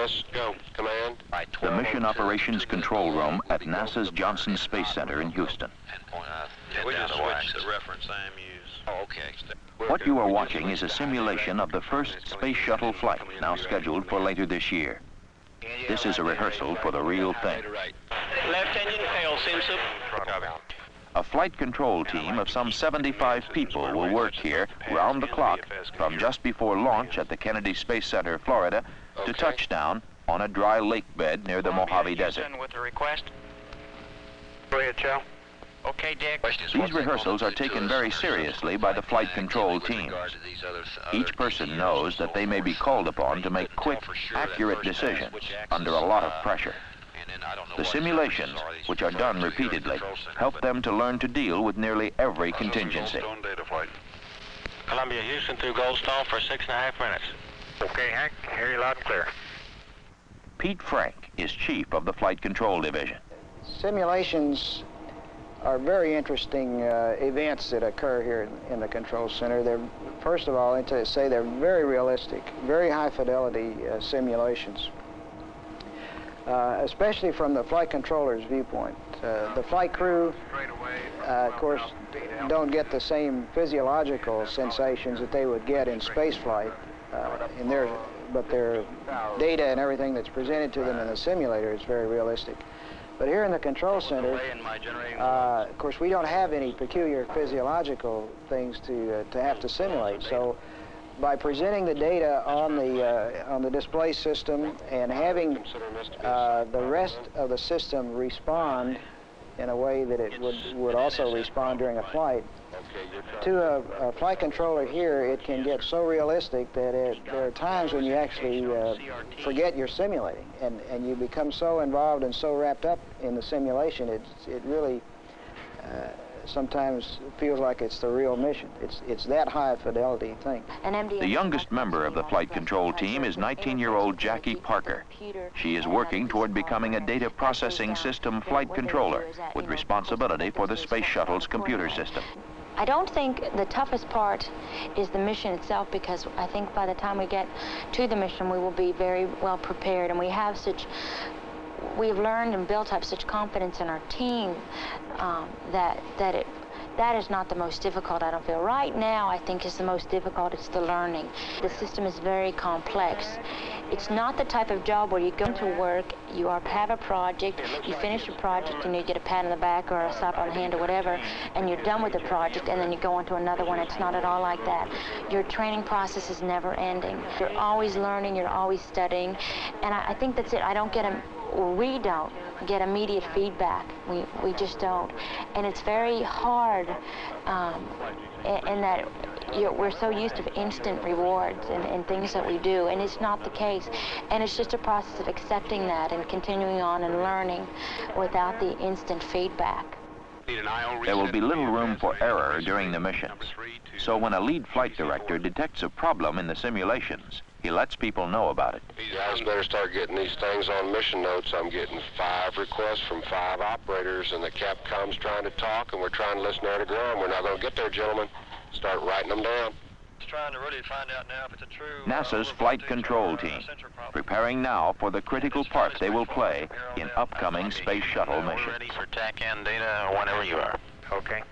Yes, go. Command. The Mission Operations Control Room at NASA's Johnson Space Center in Houston. We just switched the reference IMUs. Oh, okay. What you are watching is a simulation of the first space shuttle flight, now scheduled for later this year. This is a rehearsal for the real thing. Left engine fail, Simpson. A flight control team of some 75 people will work here round the clock from just before launch at the Kennedy Space Center, Florida, to touchdown on a dry lake bed near the Mojave Desert. With a request. Go ahead, Chow. Okay, Dick. These rehearsals are taken very seriously by the flight control teams. Each person knows that they may be called upon to make quick, accurate decisions under a lot of pressure. The simulations, which are done repeatedly, help them to learn to deal with nearly every contingency. Columbia, Houston through Goldstone for 6.5 minutes. Okay, Hank. Hear you loud and clear. Pete Frank is chief of the Flight Control Division. Simulations are very interesting events that occur here in the control center. First of all, to say they're very realistic, very high fidelity simulations, especially from the flight controller's viewpoint. The flight crew, of course, don't get the same physiological sensations that they would get in space flight, but their data and everything that's presented to them in the simulator is very realistic. But here in the control center, of course, we don't have any peculiar physiological things to have to simulate. So, by presenting the data on the display system and having the rest of the system respond in a way that it would also respond during a flight, to a flight controller here, it can get so realistic that there are times when you actually forget you're simulating, and you become so involved and so wrapped up in the simulation, it really sometimes feels like it's the real mission. It's that high fidelity thing. The youngest member of the flight control team is 19-year-old Jackie Parker. She is working toward becoming a data processing system flight controller with responsibility for the space shuttle's computer system. I don't think the toughest part is the mission itself, because I think by the time we get to the mission, we will be very well prepared, and we've learned and built up such confidence in our team that is not the most difficult, I don't feel. Right now, I think is the most difficult. It's the learning. The system is very complex. It's not the type of job where you go to work, you have a project, you finish your project and you get a pat on the back or a slap on the hand or whatever, and you're done with the project, and then you go on to another one. It's not at all like that. Your training process is never ending. You're always learning, you're always studying, and I think that's it. We don't get immediate feedback. We just don't. And it's very hard in that we're so used to instant rewards and things that we do, and it's not the case. And it's just a process of accepting that and continuing on and learning without the instant feedback. There will be little room for error during the missions. So when a lead flight director detects a problem in the simulations, he lets people know about it. You guys better start getting these things on mission notes. I'm getting 5 requests from 5 operators, and the Capcom's trying to talk, and we're trying to listen there to grow, and we're not going to get there, gentlemen. Start writing them down. Trying to really find out now if it's a true NASA's flight control team, preparing now for the critical part they will play in upcoming space shuttle missions. Ready for TACAN data whenever you are. Okay.